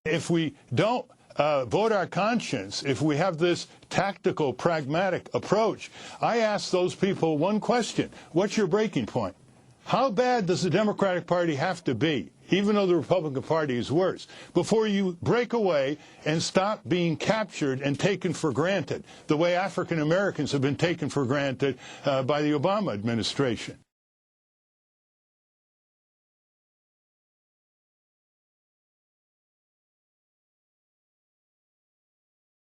If we don't vote our conscience, if we have this tactical, pragmatic approach, I ask those people one question. What's your breaking point? How bad does the Democratic Party have to be, even though the Republican Party is worse, before you break away and stop being captured and taken for granted, the way African Americans have been taken for granted by the Obama administration?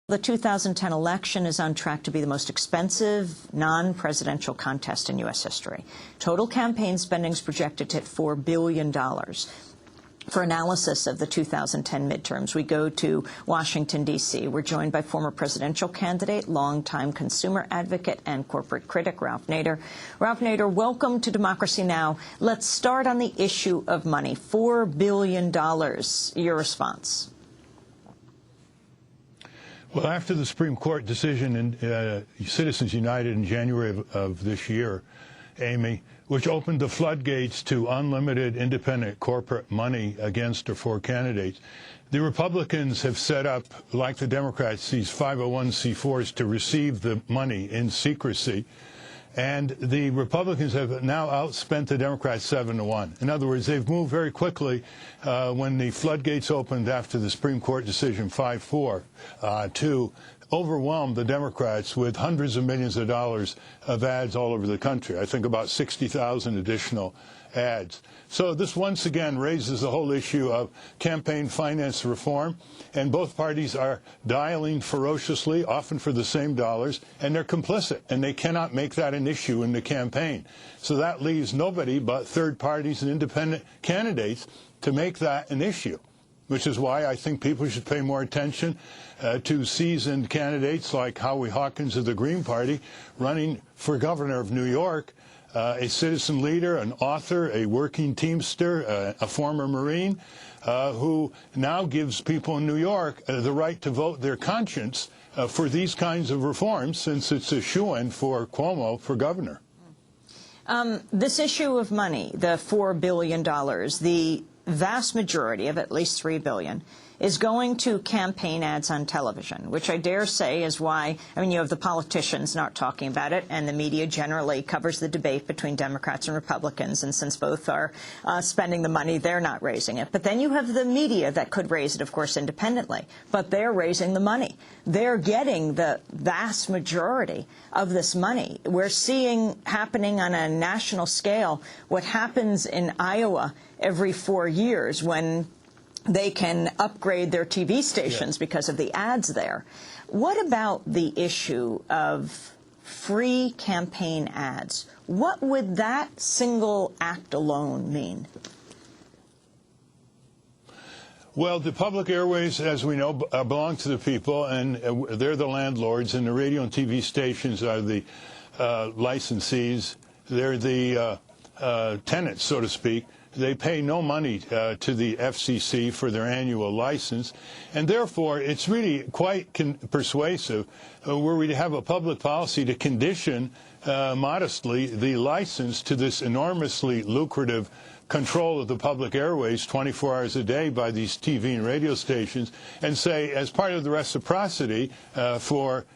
The 2010 election is on track to be the most expensive non-presidential contest in U.S. history. Total campaign spending is projected to hit $4 billion. For analysis of the 2010 midterms, we go to Washington, D.C. We're joined by former presidential candidate, longtime consumer advocate, and corporate critic Ralph Nader. Ralph Nader, welcome to Democracy Now! Let's start on the issue of money. $4 billion. Your response? Well, after the Supreme Court decision in Citizens United in January of this year, Amy, which opened the floodgates to unlimited independent corporate money against or for candidates, the Republicans have set up, like the Democrats, these 501c4s to receive the money in secrecy. And the Republicans have now outspent the Democrats 7-1. In other words, they've moved very quickly when the floodgates opened after the Supreme Court decision 5-4 to overwhelm the Democrats with hundreds of millions of dollars of ads all over the country. I think about 60,000 additional ads. So this once again raises the whole issue of campaign finance reform, and both parties are dialing ferociously, often for the same dollars, and they're complicit, and they cannot make that an issue in the campaign. So that leaves nobody but third parties and independent candidates to make that an issue, which is why I think people should pay more attention to seasoned candidates like Howie Hawkins of the Green Party running for governor of New York, a citizen leader, an author, a working teamster, a former Marine, who now gives people in New York the right to vote their conscience for these kinds of reforms, since it's a shoo-in for Cuomo for governor. This issue of money, the $4 billion, the vast majority of at least $3 billion is going to campaign ads on television, which I dare say is why, I mean, you have the politicians not talking about it, and the media generally covers the debate between Democrats and Republicans, and since both are spending the money, they're not raising it. But then you have the media that could raise it, of course, independently, but they're raising the money. They're getting the vast majority of this money. We're seeing happening on a national scale what happens in Iowa every 4 years when they can upgrade their TV stations because of the ads there. What about the issue of free campaign ads? What would that single act alone mean? Well, the public airways, as we know, belong to the people, and they're the landlords, and the radio and TV stations are the licensees. They're the tenants, so to speak. They pay no money to the FCC for their annual license, and therefore it's really quite persuasive were we to have a public policy to condition modestly the license to this enormously lucrative control of the public airways 24 hours a day by these TV and radio stations, and say, as part of the reciprocity for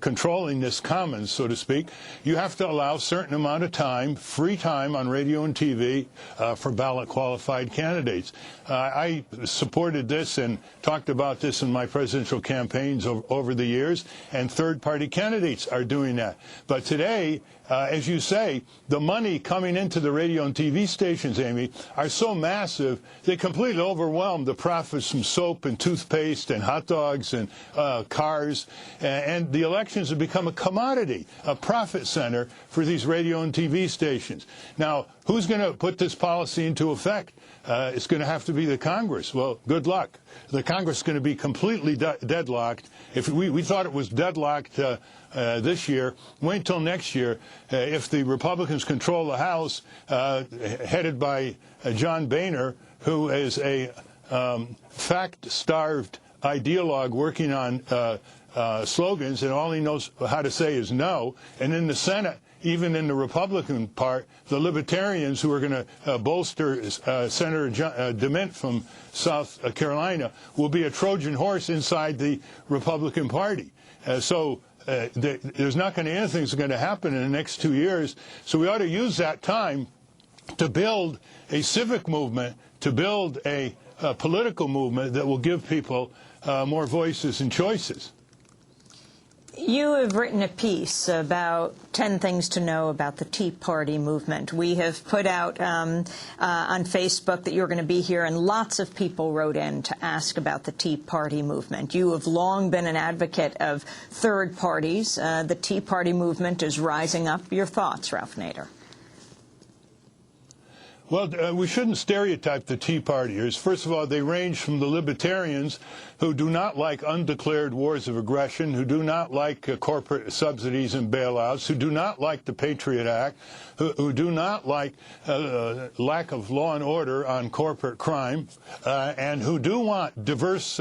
controlling this commons, so to speak, you have to allow a certain amount of time, free time on radio and TV for ballot-qualified candidates. I supported this and talked about this in my presidential campaigns over the years, and third-party candidates are doing that. But today, as you say, the money coming into the radio and TV stations, Amy, are so massive, they completely overwhelm the profits from soap and toothpaste and hot dogs and cars. And the elections have become a commodity, a profit center for these radio and TV stations. Now, who's going to put this policy into effect? It's going to have to be the Congress. Well, good luck. The Congress is going to be completely deadlocked. If we thought it was deadlocked this year, wait until next year. If the Republicans control the House, headed by John Boehner, who is a fact-starved ideologue working on slogans, and all he knows how to say is no, and in the Senate, even in the Republican part, the Libertarians, who are going to bolster Senator DeMint from South Carolina, will be a Trojan horse inside the Republican Party. There's not going to anything that's going to happen in the next 2 years. So we ought to use that time to build a civic movement, to build a political movement that will give people more voices and choices. You have written a piece about 10 things to know about the Tea Party movement. We have put out on Facebook that you're going to be here, and lots of people wrote in to ask about the Tea Party movement. You have long been an advocate of third parties. The Tea Party movement is rising up. Your thoughts, Ralph Nader? Well, we shouldn't stereotype the Tea Partiers. First of all, they range from the Libertarians, who do not like undeclared wars of aggression, who do not like corporate subsidies and bailouts, who do not like the Patriot Act, who do not like lack of law and order on corporate crime, and who do want diverse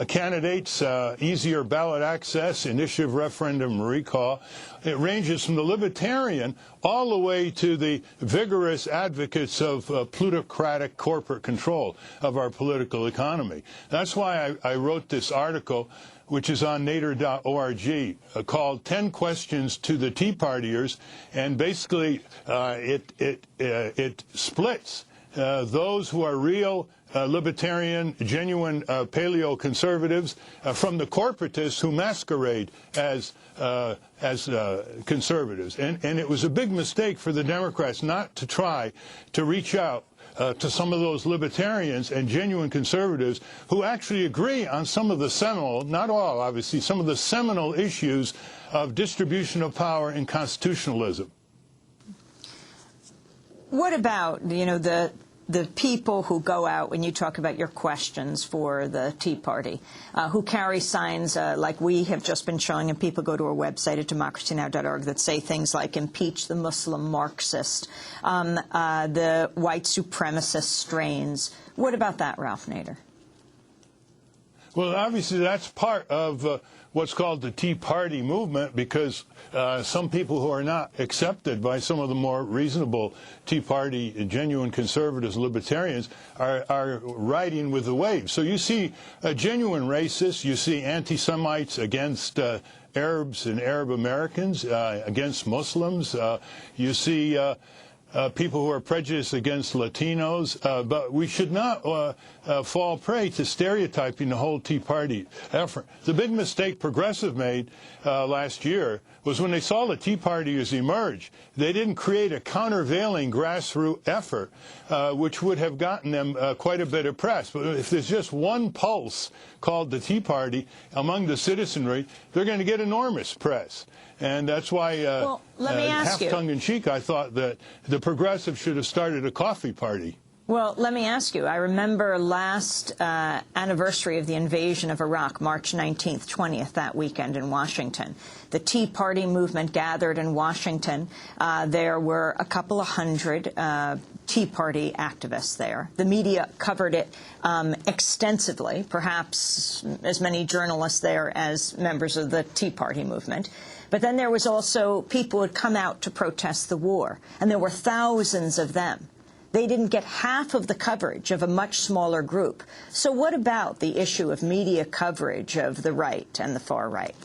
candidates, easier ballot access, initiative referendum recall. It ranges from the Libertarian all the way to the vigorous advocates of plutocratic corporate control of our political economy. That's why I wrote this article, which is on nader.org, called 10 Questions to the Tea Partiers, and basically it splits those who are real libertarian, genuine paleo-conservatives from the corporatists who masquerade as conservatives. And it was a big mistake for the Democrats not to try to reach out to some of those libertarians and genuine conservatives who actually agree on some of the seminal, not all obviously, some of the seminal issues of distribution of power and constitutionalism. What about, the people who go out, when you talk about your questions for the Tea Party, who carry signs like we have just been showing, and people go to our website at democracynow.org that say things like impeach the Muslim Marxist, the white supremacist strains. What about that, Ralph Nader? Well, obviously that's part of what's called the Tea Party movement, because some people who are not accepted by some of the more reasonable Tea Party genuine conservatives, libertarians, are riding with the wave. So you see genuine racists, you see anti-Semites against Arabs and Arab Americans, against Muslims, you see people who are prejudiced against Latinos, but we should not fall prey to stereotyping the whole Tea Party effort. The big mistake Progressive made last year was when they saw the Tea Partiers emerge, they didn't create a countervailing grassroots effort which would have gotten them quite a bit of press. But if there's just one pulse called the Tea Party among the citizenry, they're going to get enormous press. And that's why, half tongue-in-cheek, I thought that the Progressives should have started a coffee party. Well, let me ask you. I remember last anniversary of the invasion of Iraq, March 19th, 20th, that weekend in Washington. The Tea Party movement gathered in Washington. There were a couple of hundred Tea Party activists there. The media covered it extensively, perhaps as many journalists there as members of the Tea Party movement. But then there was also people who had come out to protest the war, and there were thousands of them. They didn't get half of the coverage of a much smaller group. So what about the issue of media coverage of the right and the far right?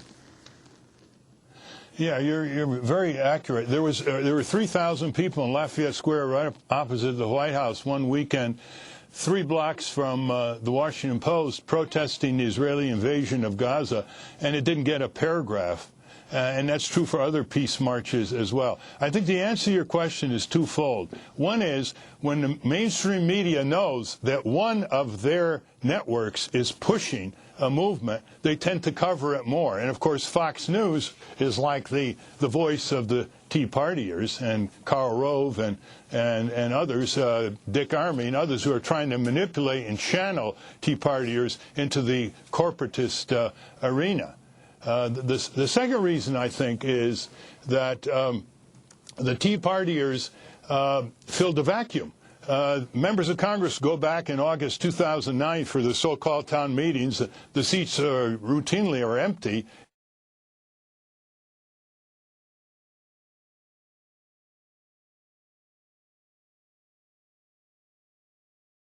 Yeah, you're very accurate. There were 3,000 people in Lafayette Square right opposite the White House one weekend, 3 blocks from the Washington Post, protesting the Israeli invasion of Gaza, and it didn't get a paragraph. And that's true for other peace marches as well. I think the answer to your question is twofold. One is, when the mainstream media knows that one of their networks is pushing a movement, they tend to cover it more. And, of course, Fox News is like the voice of the Tea Partiers, and Karl Rove and others, Dick Armey and others, who are trying to manipulate and channel Tea Partiers into the corporatist arena. The second reason, I think, is that the Tea Partiers filled a vacuum. Members of Congress go back in August 2009 for the so-called town meetings. The seats routinely are empty